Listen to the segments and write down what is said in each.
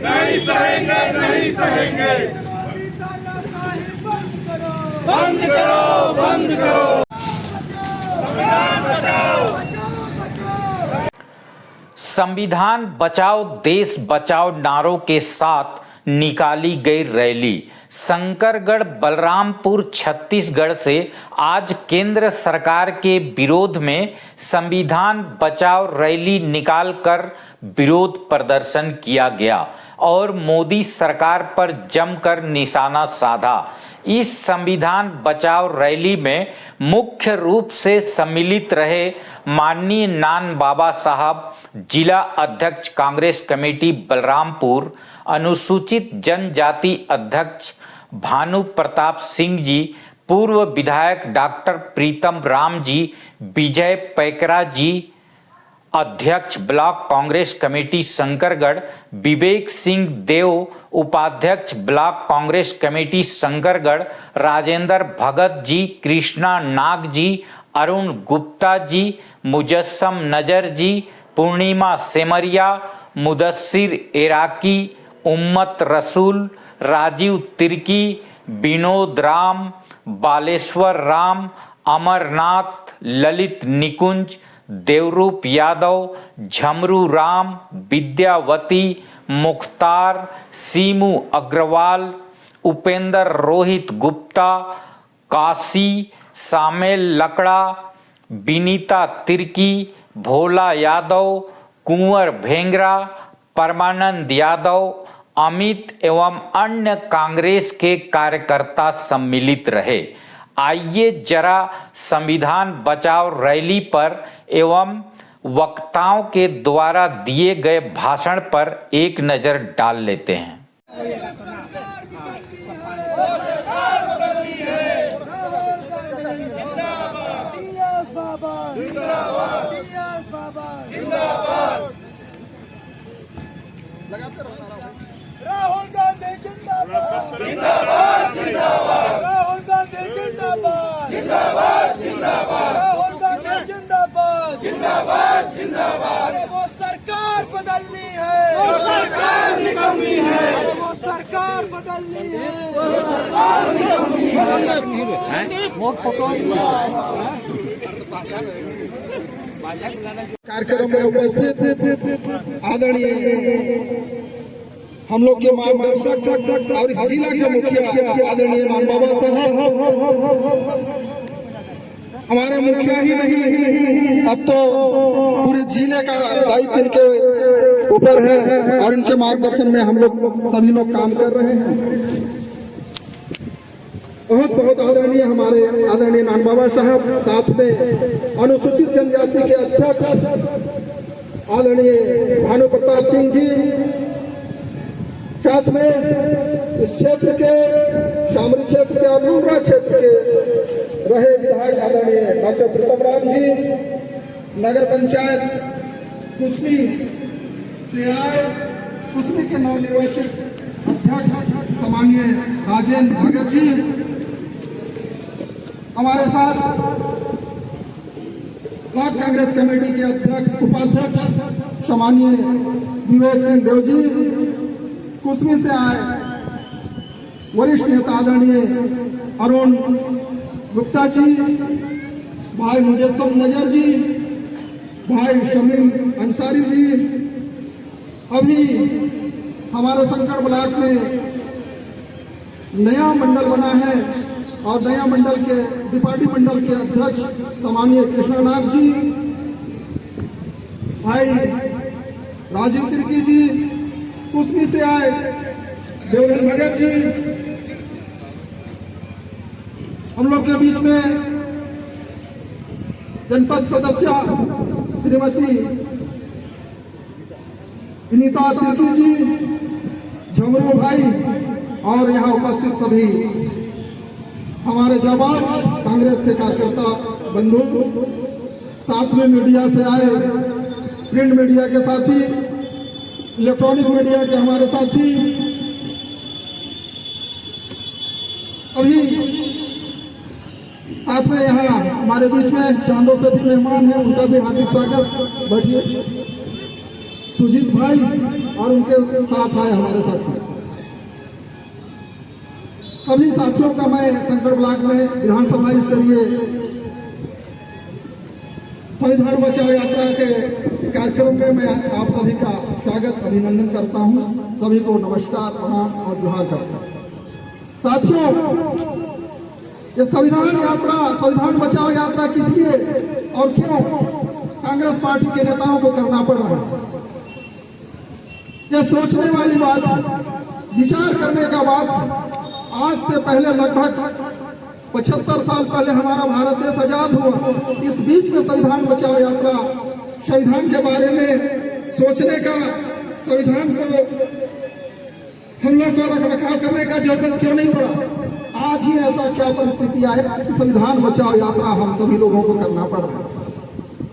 नहीं सहेंगे, नहीं सहेंगे। बंद करो, बंद करो। संविधान बचाओ देश बचाओ नारों के साथ निकाली गई रैली। शंकरगढ़ बलरामपुर छत्तीसगढ़ से आज केंद्र सरकार के विरोध में संविधान बचाओ रैली निकालकर विरोध प्रदर्शन किया गया और मोदी सरकार पर जमकर निशाना साधा। इस संविधान बचाओ रैली में मुख्य रूप से सम्मिलित रहे माननीय नान बाबा साहब, जिला अध्यक्ष कांग्रेस कमेटी बलरामपुर, अनुसूचित जनजाति अध्यक्ष भानु प्रताप सिंह जी, पूर्व विधायक डॉक्टर प्रीतम राम जी, विजय पैकरा जी, अध्यक्ष ब्लॉक कांग्रेस कमेटी शंकरगढ़, विवेक सिंह देव, उपाध्यक्ष ब्लॉक कांग्रेस कमेटी शंकरगढ़, राजेंद्र भगत जी, कृष्णा नाग जी, अरुण गुप्ता जी, मुजस्सम नजर जी, पूर्णिमा सेमरिया, मुदस्सिर इराकी, उम्मत रसूल, राजीव तिर्की, विनोद राम, बालेश्वर राम, अमरनाथ, ललित निकुंज, देवरूप यादव, झमरू राम, विद्यावती, मुख्तार, सीमू अग्रवाल, उपेंद्र रोहित गुप्ता, काशी, सामेल लकड़ा, विनीता तिर्की, भोला यादव, कुंवर भेंगरा, परमानंद यादव, अमित एवं अन्य कांग्रेस के कार्यकर्ता सम्मिलित रहे। आइए जरा संविधान बचाओ रैली पर एवं वक्ताओं के द्वारा दिए गए भाषण पर एक नजर डाल लेते हैं। राहुल गांधी जिंदाबाद, जिंदाबाद, जिंदाबाद। राहुल गांधी जिंदाबाद, जिंदाबाद, जिंदाबाद। राहुल गांधी जिंदाबाद, जिंदाबाद, जिंदाबाद। अरे वो सरकार बदलनी है, वो सरकार निकम्मी है। अरे वो सरकार बदलनी है, वो सरकार निकम्मी है। कार्यक्रम में उपस्थित आदरणीय हम लोग के मार्गदर्शक और इस जिला के मुखिया आदरणीय नान बाबा साहब, हमारे मुखिया ही नहीं अब तो पूरे जिले का दायित्व इनके ऊपर है और इनके मार्गदर्शन में हम लोग सभी लोग काम कर रहे हैं। बहुत बहुत आदरणीय हमारे आदरणीय नान बाबा साहब, साथ में अनुसूचित जनजाति के अध्यक्ष आदरणीय भानु प्रताप सिंह जी, साथ में इस क्षेत्र के शामली क्षेत्र के और लूमरा क्षेत्र के रहे विधायक आदरणीय डॉक्टर प्रीतम राम जी, नगर पंचायत कुसमी से आए कुसमी के नवनिर्वाचित अध्यक्ष सम्माननीय राजेंद्र भगत जी, हमारे साथ ब्लॉक कांग्रेस कमेटी के अध्यक्ष उपाध्यक्ष सम्माननीय विवेक सिंह देव जी, कुसमी से आए वरिष्ठ नेता आदरणीय अरुण गुप्ता जी, भाई मुजस्सम नजर जी, भाई शमीम अंसारी जी। अभी हमारे शंकर ब्लॉक में नया मंडल बना है और नया मंडल के डिपार्टी मंडल के अध्यक्ष सम्माननीय कृष्णा नाग जी, भाई राजीव तिर्की जी, कुसमी से आए देवधर भगत जी। हम लोग के बीच में जनपद सदस्य श्रीमती विनीता तिर्की जी, झमरू भाई और यहाँ उपस्थित सभी हमारे जवान कांग्रेस के कार्यकर्ता बंधु, साथ में मीडिया से आए प्रिंट मीडिया के साथी, इलेक्ट्रॉनिक मीडिया के हमारे साथी, अभी साथ में यहाँ हमारे बीच में चांदों से भी मेहमान हैं, उनका भी हार्दिक स्वागत। बैठिए। सुजीत भाई और उनके साथ आए हमारे साथी। सभी साथियों का मैं संकट ब्लॉक में विधानसभा स्तरीय संविधान बचाओ यात्रा के कार्यक्रम में मैं आप सभी का स्वागत अभिनंदन करता हूं। सभी को नमस्कार, प्रणाम और जोहार करता हूं। साथियों, ये संविधान यात्रा, संविधान बचाओ यात्रा किस लिए और क्यों कांग्रेस पार्टी के नेताओं को करना पड़ रहा है, यह सोचने वाली बात है, विचार करने का बात है। आज से पहले लगभग 75 साल पहले हमारा भारत देश आजाद हुआ। इस बीच में संविधान बचाओ यात्रा, संविधान के बारे में सोचने का, संविधान को हम लोग को रख रखाव करने का जरूरत क्यों नहीं पड़ा? आज ही ऐसा क्या परिस्थिति आए कि संविधान बचाओ यात्रा हम सभी लोगों को करना पड़ रहा है।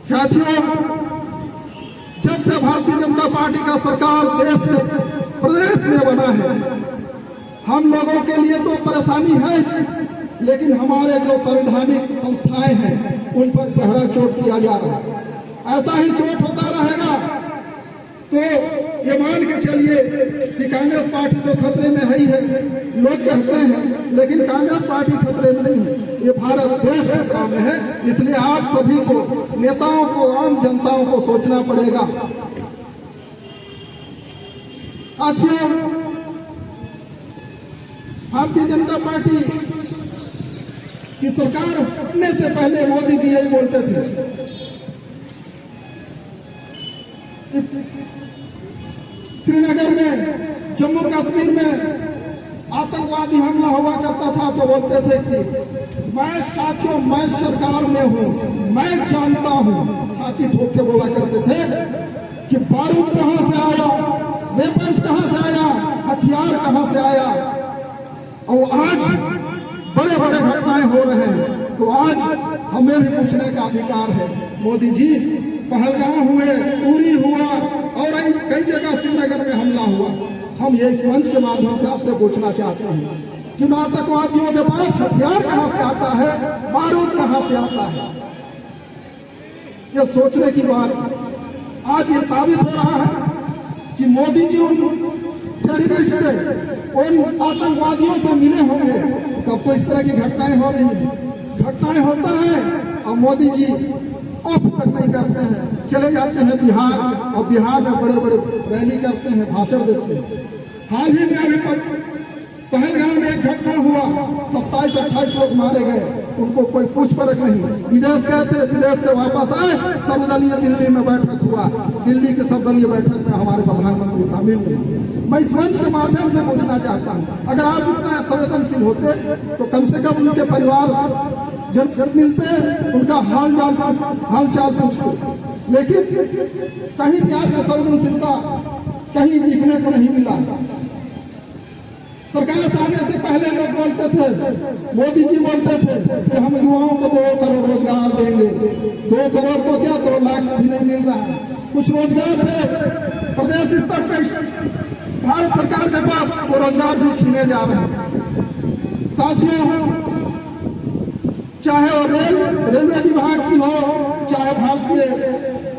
साथियों, जब से भारतीय जनता पार्टी का सरकार देश में, प्रदेश में बना है, हम लोगों के लिए तो परेशानी है, लेकिन हमारे जो संवैधानिक संस्थाएं हैं उन पर गहरा चोट किया जा रहा है। ऐसा ही चोट होता रहेगा तो ये मान के चलिए कि कांग्रेस पार्टी तो खतरे में है ही है, लोग कहते हैं, लेकिन कांग्रेस पार्टी खतरे में नहीं है, ये भारत देश खतरा में है। इसलिए आप सभी को, नेताओं को, आम जनताओं को सोचना पड़ेगा। साथियों, भारतीय जनता पार्टी की सरकार बनने से पहले मोदी जी यही बोलते थे, श्रीनगर में, जम्मू कश्मीर में आतंकवादी हमला हुआ करता था तो बोलते थे कि मैं साथियों, मैं सरकार में हूं, मैं जानता हूं। छाती ठोक के बोला करते थे कि बारूद कहां से आया, वेपन्स कहां से आया, हथियार कहां से आया। और आज बड़े बड़े घटनाएं हो रहे हैं तो आज हमें भी पूछने का अधिकार है। मोदी जी, पहलगाम हुए, उरी हुआ और कई जगह श्रीनगर में हमला हुआ। हम ये इस मंच के माध्यम से आपसे पूछना चाहते हैं कि आतंकवादियों के पास हथियार कहां से आता है, बारूद कहां से आता है? ये सोचने की बात है। आज ये साबित हो रहा है कि मोदी जी उन टेररिस्ट से, उन आतंकवादियों से मिले होंगे, तब तो इस तरह की घटनाएं हो रही हैं। घटनाएं होता है और मोदी जी ऑफ तक नहीं करते हैं, चले जाते हैं बिहार और बिहार में बड़े बड़े रैली करते हैं, भाषण देते हैं। हाल ही में अभी पहलगाम में एक घटना हुआ, 27-28 लोग मारे गए, उनको कोई पूछ परख नहीं। विदेश गए थे, विदेश से वापस आए, सर्वदलीय दिल्ली में बैठक हुआ। दिल्ली के सर्वदलीय बैठक में हमारे प्रधानमंत्री शामिल नहीं। मैं इस मंच के माध्यम से पूछना चाहता हूँ, अगर आप इतना संवेदनशील होते तो कम से कम उनके परिवार जब मिलते, उनका हाल चाल पूछते। लेकिन कहीं प्यार की संवेदनशीलता कहीं दिखने को नहीं मिला। सरकार से आने से पहले लोग बोलते थे, मोदी जी बोलते थे कि हम युवाओं को 2 करोड़ रोजगार देंगे। 2 करोड़ तो क्या, 2 लाख भी नहीं मिल रहा है। कुछ रोजगार थे प्रदेश स्तर पर, भारत सरकार के पास वो रोजगार भी छीने जा रहे हैं। साथियों, चाहे वो रेलवे विभाग की हो, चाहे भारतीय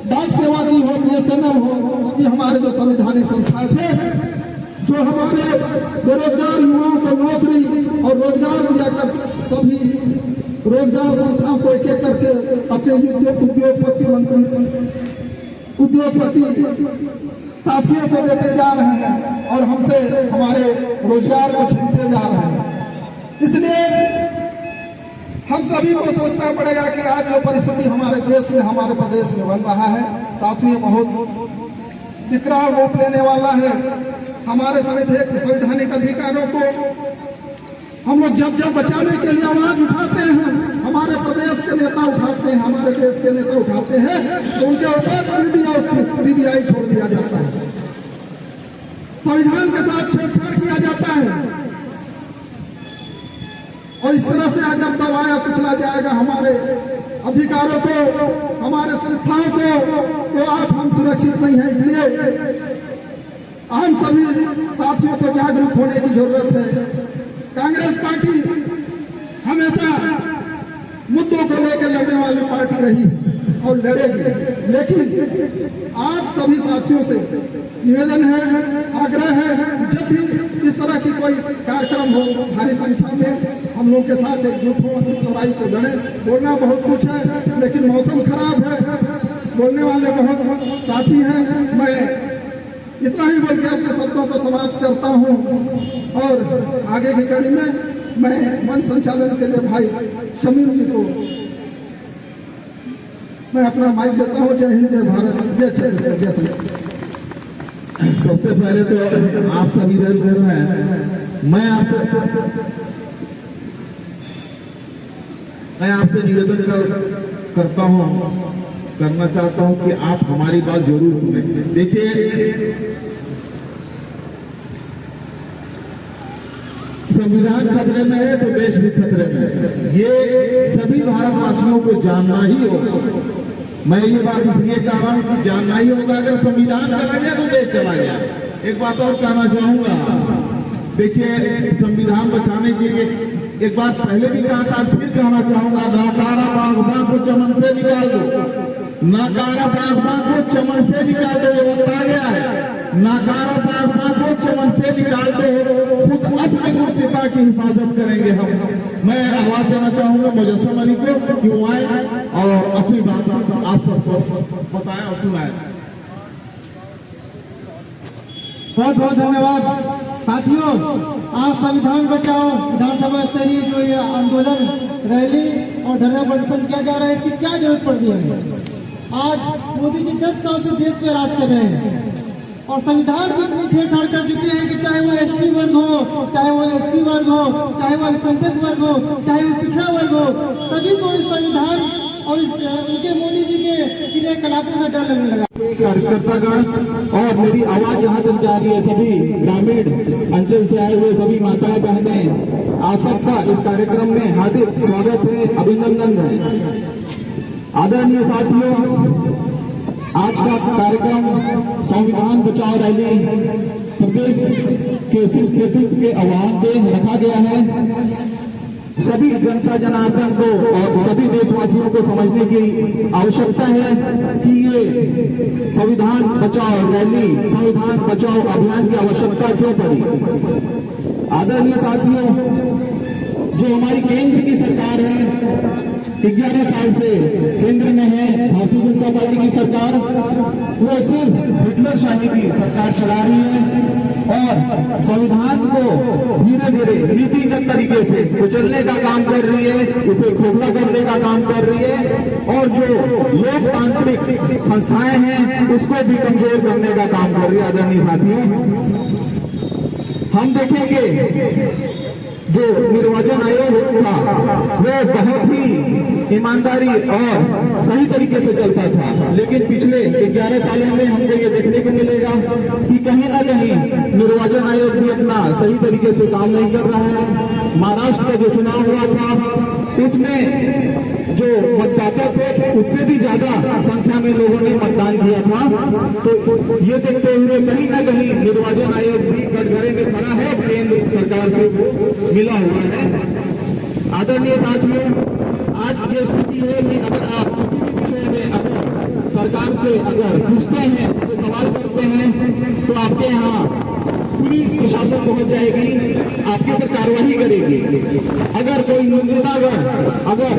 डाक सेवा की हो, BSNL हो, अभी हमारे जो संवैधानिक संस्थाएं थे जो हमारे बेरोजगार युवाओं को नौकरी और रोजगार दिया कर, सभी रोजगार संस्थाओं को एक एक करके अपने उद्योगपति साथियों को देते जा रहे हैं और हमसे हमारे रोजगार को छीनते जा रहे हैं। इसलिए हम सभी को सोचना पड़ेगा कि आज जो परिस्थिति हमारे देश में, हमारे प्रदेश में बन रहा है, साथियों, बहुत विकराल रूप लेने वाला है। हमारे संवैधानिक अधिकारों को हम लोग जब बचाने के लिए आवाज उठाते हैं, हमारे प्रदेश के नेता उठाते हैं, हमारे देश के नेता उठाते हैं, तो उनके ऊपर ईडी और CBI छोड़ दिया जाता है, संविधान के साथ छेड़छाड़ किया जाता है और इस तरह से अगर दबाया कुचला जाएगा हमारे अधिकारों को, हमारे संस्थाओं को, तो आप हम सुरक्षित नहीं है। इसलिए हम सभी साथियों को जागरूक होने की जरूरत है। कांग्रेस पार्टी हमेशा मुद्दों को लेकर लड़ने वाली पार्टी रही और लड़ेगी, लेकिन आप सभी साथियों से निवेदन है, आग्रह है, जब भी इस तरह की कोई कार्यक्रम हो, भारी संख्या में हम लोग के साथ एकजुट हो, इस लड़ाई को लड़े। बोलना बहुत कुछ है, लेकिन मौसम खराब है, बोलने वाले बहुत साथी हैं। मैं इतना ही बोल के अपने शब्दों को समाप्त करता हूँ और आगे की कड़ी में मैं मंच संचालन के लिए भाई शमीम जी को मैं अपना माइक देता हूँ। जय हिंद, जय भारत, जय छत्तीसगढ़, जय संविधान। सबसे पहले तो आप सभी कर रहे हैं, मैं आपसे निवेदन करता हूं, करना चाहता हूं कि आप हमारी बात जरूर सुने। देखिए, संविधान खतरे में है तो देश भी खतरे में है, ये सभी भारतवासियों को जानना ही होगा। मैं ये बात इसलिए कह रहा हूं कि जानना ही होगा। अगर संविधान चला गया तो देश चला गया। एक बात और कहना चाहूंगा, देखिए, संविधान बचाने के लिए एक बात पहले भी कहा था, फिर कहना चाहूंगा, नाकारा बागबान को चमन से निकाल दो, नाकारा बागबान को चमन से निकाल दो। ये वक्त आ गया है, नाकारा बागबान को चमन से निकाल दो, खुद अपने गुरसिता की हिफाजत करेंगे हम। मैं आवाज देना चाहूंगा मुजस्सम अली को कि वो आए और अपनी बात आप सबको बताएं और सुनाएं। बहुत बहुत धन्यवाद साथियों। आज संविधान बचाओ विधानसभा स्तरीय जो ये आंदोलन, रैली और धरना प्रदर्शन किया जा रहा है, इसकी क्या जरूरत पड़ रही है? आज मोदी जी 10 साल से देश में राज कर रहे हैं और संविधान भी इतनी छेड़छाड़ कर चुके हैं कि चाहे वो एसटी वर्ग हो, चाहे वो एससी वर्ग हो, चाहे वो अल्पसंख्यक वर्ग हो, चाहे वो पिछड़ा वर्ग हो, सभी को इस संविधान और उनके मोदी जी के क्रियाकलापों से डर लगने लगा। कार्यकर्तागण और मेरी आवाज यहाँ तक जा रही है, सभी ग्रामीण अंचल से आए हुए सभी माताएं बहनें, आप सबका इस कार्यक्रम में हार्दिक स्वागत है, अभिनंदन है। आदरणीय साथियों, आज का कार्यक्रम संविधान बचाओ रैली प्रदेश के शीर्ष नेतृत्व के आह्वान पे रखा गया है। सभी जनता जनार्दन को और सभी देशवासियों को समझने की आवश्यकता है कि ये संविधान बचाओ रैली, संविधान बचाओ अभियान की आवश्यकता क्यों पड़ी। आदरणीय साथियों, जो हमारी केंद्र की सरकार है, 11 साल से केंद्र में है भारतीय जनता पार्टी की सरकार, वो सिर्फ हिटलर शाही की सरकार चला रही है और संविधान को धीरे धीरे नीतिगत तरीके से कुचलने का काम कर रही है, उसे खोखला करने का काम कर रही है और जो लोकतांत्रिक संस्थाएं हैं उसको भी कमजोर करने का काम कर रही है। आदरणीय साथियों, हम देखेंगे जो निर्वाचन आयोग था वो बहुत ही ईमानदारी और सही तरीके से चलता था, लेकिन पिछले 11 सालों में हमको ये देखने को मिलेगा कि कहीं ना कहीं निर्वाचन आयोग भी अपना सही तरीके से काम नहीं कर रहा है। महाराष्ट्र का जो चुनाव हुआ था उसमें जो मतदाता थे उससे भी ज्यादा संख्या में लोगों ने मतदान किया था। तो ये देखते हुए कहीं ना कहीं निर्वाचन आयोग भी कटघरे में खड़ा है, केंद्र सरकार से वो मिला हुआ है। आदरणीय साथियों, आज ये स्थिति है कि अगर आप किसी भी विषय में अगर सरकार से अगर पूछते हैं, उसे सवाल करते हैं, तो आपके यहाँ पुलिस प्रशासन पहुंच जाएगी, आपके ऊपर कार्रवाई करेगी। अगर कोई नेतागण अगर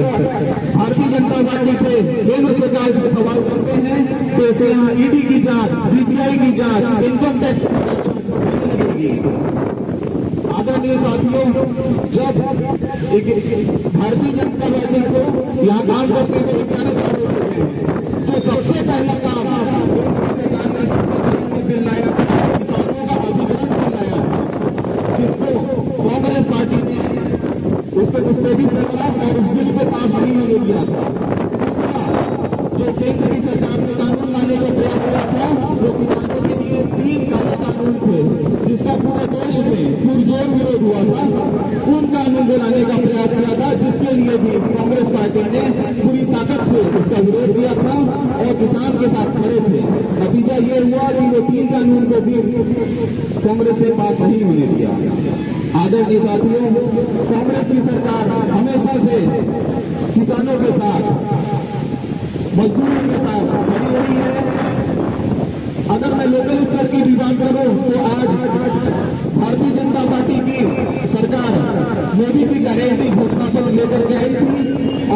भारतीय जनता पार्टी से केंद्र सरकार से सवाल करते हैं तो इसे यहाँ ईडी की जांच, सीबीआई की जांच, इनकम टैक्स की जांच होने लगेगी। आदरणीय साथियों, जब भारतीय जनता पार्टी को यहाँ काम करते हुए 11 साल हो चुके हैं, जो सबसे पहला काम केंद्र सरकार ने सबसे पहले बिल लाया था, किसानों का अधिग्रहण बिल लाया था, जिसको कांग्रेस पार्टी ने उसको मुस्तैदी से लगा और उस बिल को पास नहीं होने दिया था। दूसरा, जो केंद्र की सरकार ने कानून लाने का प्रयास किया था वो किसानों के लिए 3 काले कानून थे, जिसका पूरे देश में पुरजोर विरोध हुआ था। उन कानून को लाने का प्रयास किया था, जिसके लिए भी कांग्रेस पार्टी ने पूरी ताकत से उसका विरोध किया था और किसान के साथ खड़े थे। नतीजा ये हुआ कि वो 3 कानून को भी कांग्रेस ने पास नहीं होने दिया। आदरणीय साथियों, कांग्रेस की सरकार हमेशा से किसानों के साथ, मजदूरों के साथ खड़ी रही है अगर मैं लोकल स्तर की भी बात करूं तो आज भारतीय जनता पार्टी की सरकार मोदी की गारंटी घोषणा पत्र लेकर के आई थी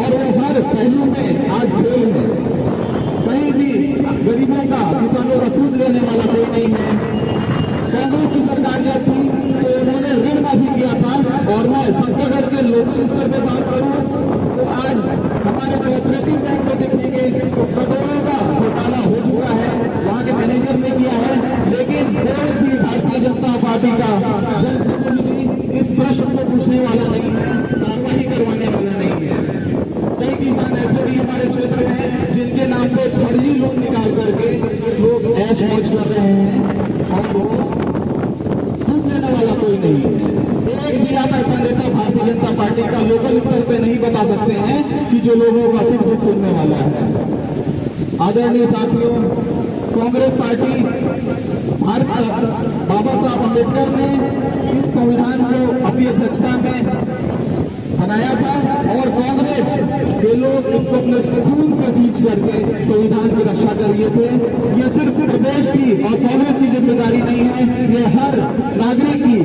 और वो हर पहलू में आज फेल है। कहीं भी गरीबों का, किसानों का सूद लेने वाला कोई नहीं है। कांग्रेस की सरकार जब थी तो उन्होंने ऋण माफी किया था। और मैं संकटगढ़ के लोकल स्तर पर बात करूं तो आज हमारे कोऑपरेटिव बैंक में देखेंगे तो करोड़ों का घोटाला हो चुका है, वहां के मैनेजर ने किया है, लेकिन कोई भी भारतीय जनता पार्टी का जनप्रतिनिधि इस प्रश्न को पूछने वाला नहीं है, कार्रवाई करवाने वाला नहीं है। कई किसान ऐसे भी हमारे क्षेत्र में हैं जिनके नाम पे फर्जी लोन निकाल करके लोग ऐश मौज कर रहे हैं और वो सूद लेने वाला कोई नहीं है। एक भी आप ऐसा नेता भारतीय जनता पार्टी का लोकल स्तर पे नहीं बता सकते हैं कि जो लोगों का सुख दुख सुनने वाला है। आदरणीय साथियों, कांग्रेस पार्टी बाबा साहब अम्बेडकर ने इस संविधान को अपनी अध्यक्षता में बनाया था और कांग्रेस के लोग इसको अपने खून से सींच करके संविधान की रक्षा कर रहे थे। ये सिर्फ प्रदेश की और कांग्रेस की जिम्मेदारी नहीं है, ये हर नागरिक की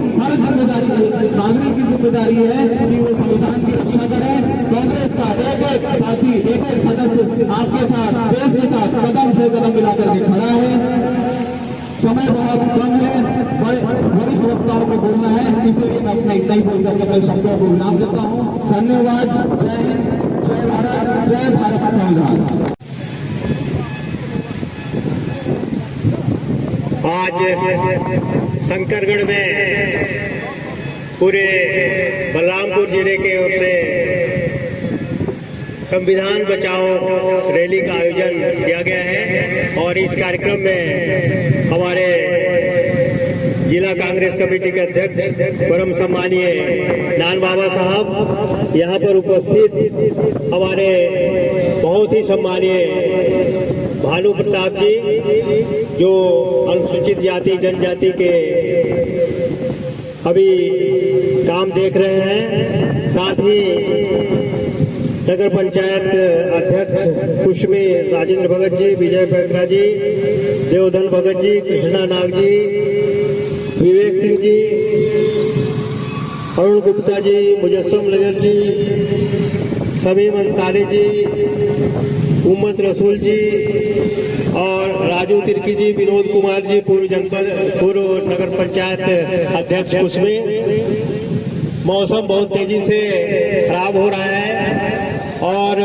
जिम्मेदारी है कि वो संविधान की रक्षा करें। कांग्रेस का एक एक साथी, एक एक सदस्य आपके साथ, देश के साथ कदम से कदम मिलाकर के खड़ा है। समय बहुत कम है, वरिष्ठ वक्ताओं को बोलना है, इसलिए मैं अपने इतना ही बोलकर अपने शब्दों को विराम देता हूँ। धन्यवाद। जय हिंद, जय भारत, जय भारत संविधान। आज शंकरगढ़ में पूरे बलरामपुर जिले के ओर से संविधान बचाओ रैली का आयोजन किया गया है और इस कार्यक्रम में हमारे जिला कांग्रेस कमेटी के अध्यक्ष परम सम्मानीय नान बाबा साहब, यहाँ पर उपस्थित हमारे बहुत ही सम्मानीय भानु प्रताप जी जो अनुसूचित जाति जनजाति के अभी काम देख रहे हैं, साथ ही नगर पंचायत अध्यक्ष कुशमी राजेंद्र भगत जी, विजय पैकरा जी, देवधन भगत जी, कृष्णा नाग जी, विवेक सिंह जी, अरुण गुप्ता जी, मुजस्सम नगर जी, समीम अंसारी जी, उम्मत रसूल जी और राजू तिर्की जी, विनोद कुमार जी, पूर्व नगर पंचायत अध्यक्ष कुशमी। मौसम बहुत तेजी से खराब हो रहा है और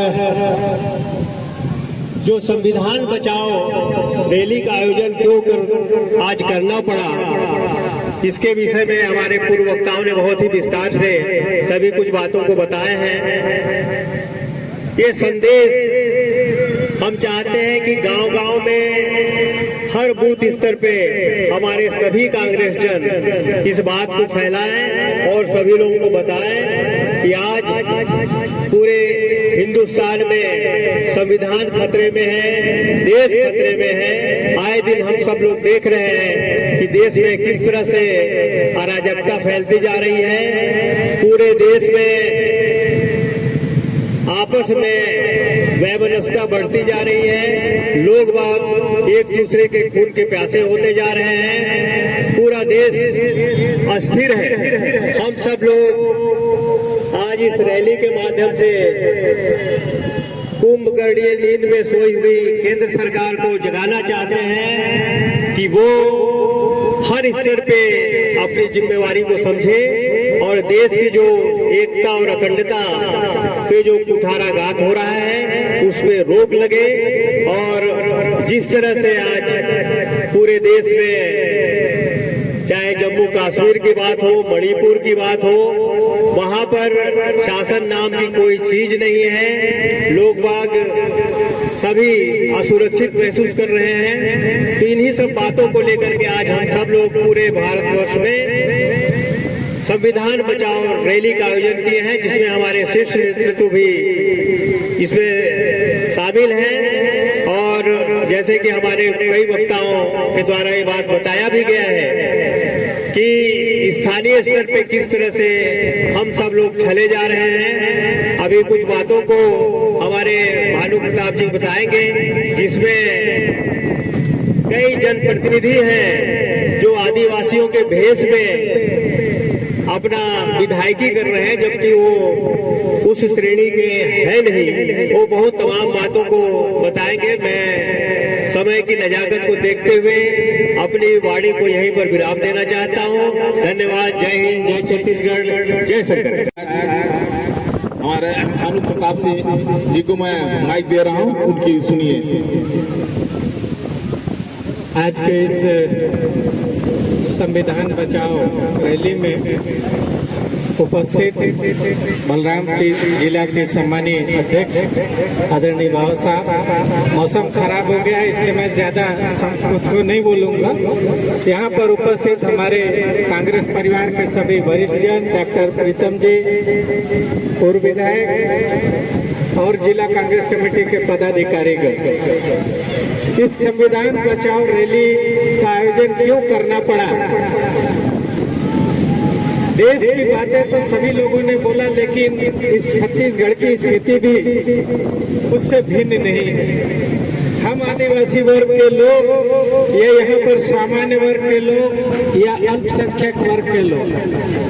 जो संविधान बचाओ रैली का आयोजन क्यों आज करना पड़ा, इसके विषय में हमारे पूर्व वक्ताओं ने बहुत ही विस्तार से सभी कुछ बातों को बताए हैं। ये संदेश हम चाहते हैं कि गांव-गांव में हर बूथ स्तर पे हमारे सभी कांग्रेस जन इस बात को फैलाएं और सभी लोगों को बताएं कि आज पूरे हिंदुस्तान में संविधान खतरे में है, देश खतरे में है। आए दिन हम सब लोग देख रहे हैं कि देश में किस तरह से अराजकता फैलती जा रही है। पूरे देश में आपस में वैमनस्यता बढ़ती जा रही है, लोग बाग एक दूसरे के खून के प्यासे होते जा रहे हैं, पूरा देश अस्थिर है। हम सब लोग आज इस रैली के माध्यम से कुंभकर्णीय नींद में सोई हुई केंद्र सरकार को जगाना चाहते हैं कि वो हर स्तर पे अपनी जिम्मेवारी को समझे और देश की जो एकता और अखंडता पे जो कुठाराघात हो रहा है उसमें रोक लगे। और जिस तरह से आज पूरे देश में चाहे जम्मू कश्मीर की बात हो, मणिपुर की बात हो, वहां पर शासन नाम की कोई चीज नहीं है, लोग बाग सभी असुरक्षित महसूस कर रहे हैं। तो इन्हीं सब बातों को लेकर के आज हम सब लोग पूरे भारतवर्ष में संविधान बचाओ रैली का आयोजन किए हैं, जिसमें हमारे शीर्ष नेतृत्व भी इसमें शामिल हैं। और जैसे कि हमारे कई वक्ताओं के द्वारा ये बात बताया भी गया है कि स्थानीय स्तर पे किस तरह से हम सब लोग चले जा रहे हैं। अभी कुछ बातों को हमारे भानु प्रताप जी बताएंगे, जिसमें कई जनप्रतिनिधि हैं जो आदिवासियों के भेष में अपना विधायकी कर रहे हैं, जबकि वो उस श्रेणी के हैं नहीं। वो बहुत तमाम बातों को बताएंगे। मैं समय की नजाकत को देखते हुए अपनी वाणी को यहीं पर विराम देना चाहता हूं। धन्यवाद। जय हिंद, जय छत्तीसगढ़, जय शंकर। हमारे भानु प्रताप सिंह जी को मैं माइक दे रहा हूं, उनकी सुनिए। आज के इस संविधान बचाओ रैली में उपस्थित बलराम जिला के सम्मानीय अध्यक्ष आदरणीय बाबा साहब, मौसम खराब हो गया इसलिए मैं ज़्यादा उसको नहीं बोलूँगा। यहाँ पर उपस्थित हमारे कांग्रेस परिवार के सभी वरिष्ठ जन, डॉक्टर प्रीतम जी, पूर्व विधायक और जिला कांग्रेस कमेटी के पदाधिकारीगण, इस संविधान बचाओ रैली का आयोजन क्यों करना पड़ा? देश की बातें तो सभी लोगों ने बोला, लेकिन इस छत्तीसगढ़ की स्थिति भी उससे भिन्न नहीं है। हम आदिवासी वर्ग के लोग या यहाँ पर सामान्य वर्ग के लोग या अल्पसंख्यक वर्ग के लोग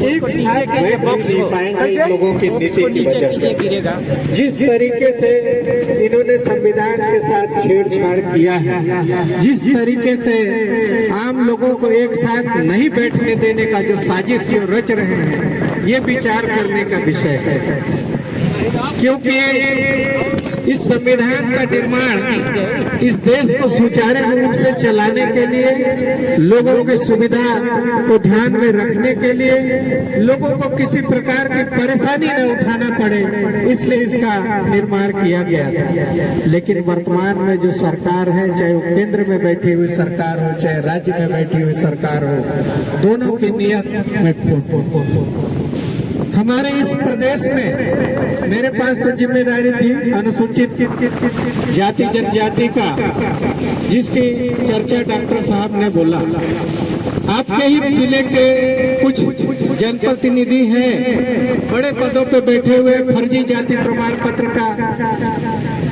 एक साथ में नहीं पाएंगे इन लोगों की नीति की वजह से। जिस तरीके से इन्होंने संविधान के साथ छेड़छाड़ किया है, जिस तरीके से आम लोगों को एक साथ नहीं बैठने देने का जो साजिश जो रच रहे हैं, ये विचार करने का विषय है। क्योंकि इस संविधान का निर्माण इस देश को सुचारू रूप से चलाने के लिए, लोगों की सुविधा को ध्यान में रखने के लिए, लोगों को किसी प्रकार की परेशानी न उठाना पड़े, इसलिए इसका निर्माण किया गया था। लेकिन वर्तमान में जो सरकार है, चाहे वो केंद्र में बैठी हुई सरकार हो, चाहे राज्य में बैठी हुई सरकार हो, दोनों की नियत में खोट हो। हमारे इस प्रदेश में मेरे पास तो जिम्मेदारी थी अनुसूचित जाति जनजाति का, जिसकी चर्चा डॉक्टर साहब ने बोला। आपके ही जिले के कुछ जनप्रतिनिधि हैं, बड़े पदों पे बैठे हुए, फर्जी जाति प्रमाण पत्र का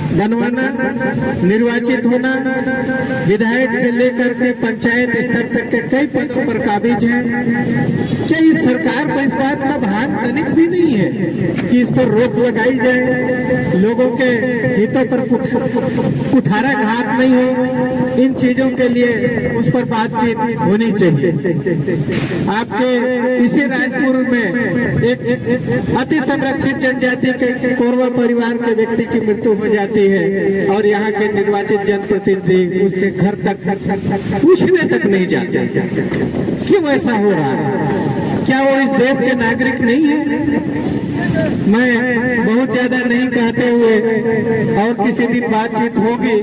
बनवाना, निर्वाचित होना, विधायक से लेकर के पंचायत स्तर तक के कई पदों पर काबिज हैं। क्या इस सरकार को इस बात का भान तनिक भी नहीं है कि इस पर रोक लगाई जाए, लोगों के हितों पर कुठाराघात नहीं हो? इन चीजों के लिए उस पर बातचीत होनी चाहिए। आपके इसी राजपुर में एक अति संरक्षित जनजाति के कोरवा परिवार के व्यक्ति की मृत्यु हो जाती है और यहाँ के निर्वाचित जनप्रतिनिधि उसके घर तक पूछने तक नहीं जाते। क्यों ऐसा हो रहा है? क्या वो इस देश के नागरिक नहीं है? मैं बहुत ज्यादा नहीं कहते हुए, और किसी दिन बातचीत होगी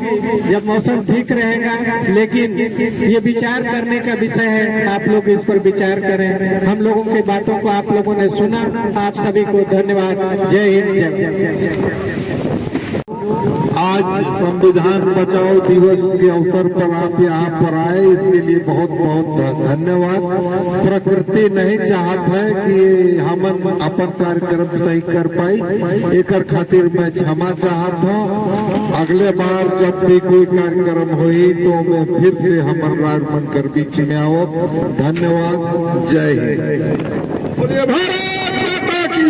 जब मौसम ठीक रहेगा, लेकिन ये विचार करने का विषय है। आप लोग इस पर विचार करें। हम लोगों की बातों को आप लोगों ने सुना। आप सभी को धन्यवाद। जय हिंद, जय। आज संविधान बचाओ दिवस के अवसर पर आप यहाँ पर आए, इसके लिए बहुत बहुत धन्यवाद। प्रकृति नहीं चाहत है कि हम अपन कार्यक्रम सही कर पाई, एक खातिर मैं क्षमा चाहत हूँ। अगले बार जब भी कोई कार्यक्रम हुई तो मैं फिर से हमर राजमन कर बीच में आओ। धन्यवाद। जय हिंद। भारत माता की,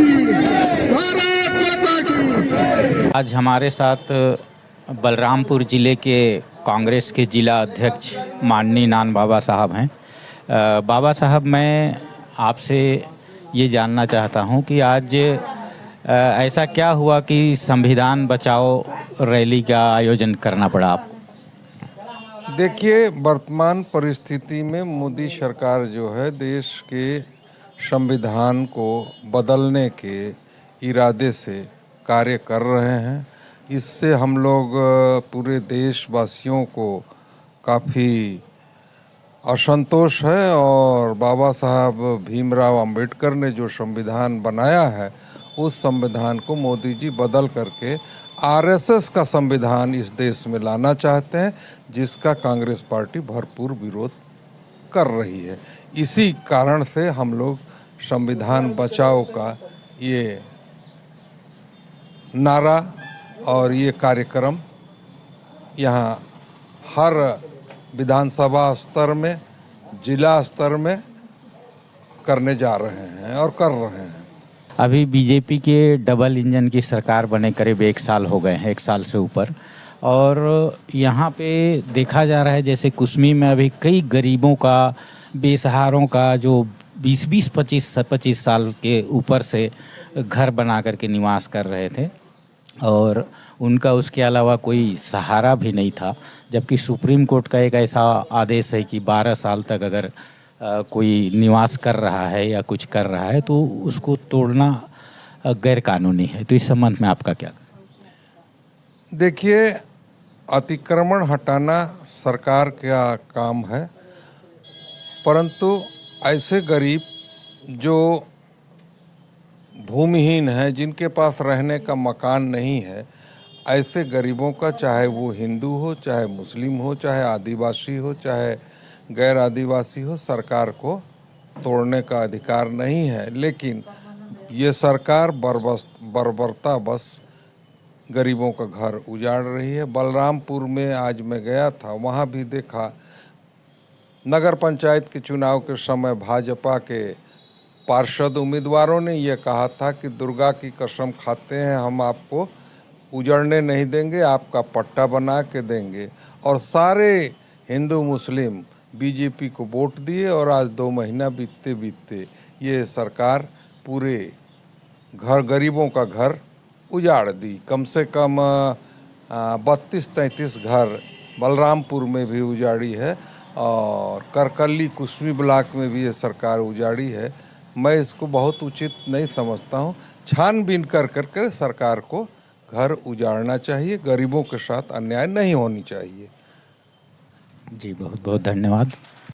भारत माता की। आज हमारे साथ बलरामपुर ज़िले के कांग्रेस के जिला अध्यक्ष माननीय नान बाबा साहब हैं। बाबा साहब, मैं आपसे ये जानना चाहता हूँ कि आज ऐसा क्या हुआ कि संविधान बचाओ रैली का आयोजन करना पड़ा आपको? देखिए, वर्तमान परिस्थिति में मोदी सरकार जो है देश के संविधान को बदलने के इरादे से कार्य कर रहे हैं। इससे हम लोग पूरे देशवासियों को काफ़ी असंतोष है और बाबा साहब भीमराव अंबेडकर ने जो संविधान बनाया है उस संविधान को मोदी जी बदल करके आरएसएस का संविधान इस देश में लाना चाहते हैं, जिसका कांग्रेस पार्टी भरपूर विरोध कर रही है। इसी कारण से हम लोग संविधान बचाओ का ये नारा और ये कार्यक्रम यहाँ हर विधानसभा स्तर में, जिला स्तर में करने जा रहे हैं और कर रहे हैं। अभी बीजेपी के डबल इंजन की सरकार बने करीब 1 साल हो गए हैं, 1 साल से ऊपर, और यहाँ पे देखा जा रहा है जैसे कुसमी में अभी कई गरीबों का, बेसहारों का जो 20-25 साल के ऊपर से घर बना करके निवास कर रहे थे और उनका उसके अलावा कोई सहारा भी नहीं था, जबकि सुप्रीम कोर्ट का एक ऐसा आदेश है कि 12 साल तक अगर कोई निवास कर रहा है या कुछ कर रहा है तो उसको तोड़ना गैर कानूनी है। तो इस संबंध में आपका क्या? देखिए, अतिक्रमण हटाना सरकार का काम है, परंतु ऐसे गरीब जो भूमिहीन हैं, जिनके पास रहने का मकान नहीं है, ऐसे गरीबों का, चाहे वो हिंदू हो, चाहे मुस्लिम हो, चाहे आदिवासी हो, चाहे गैर आदिवासी हो, सरकार को तोड़ने का अधिकार नहीं है। लेकिन ये सरकार बर्बरता बस गरीबों का घर उजाड़ रही है। बलरामपुर में आज मैं गया था, वहाँ भी देखा नगर पंचायत के चुनाव के समय भाजपा के पार्षद उम्मीदवारों ने ये कहा था कि दुर्गा की कसम खाते हैं, हम आपको उजड़ने नहीं देंगे, आपका पट्टा बना के देंगे। और सारे हिंदू मुस्लिम बीजेपी को वोट दिए और आज 2 महीना बीतते बीतते ये सरकार पूरे गरीबों का घर उजाड़ दी। कम से कम 32-33 घर बलरामपुर में भी उजाड़ी है और करकल्ली कुसमी ब्लॉक में भी ये सरकार उजाड़ी है। मैं इसको बहुत उचित नहीं समझता हूँ। छानबीन कर सरकार को घर उजाड़ना चाहिए, गरीबों के साथ अन्याय नहीं होनी चाहिए। जी, बहुत बहुत धन्यवाद।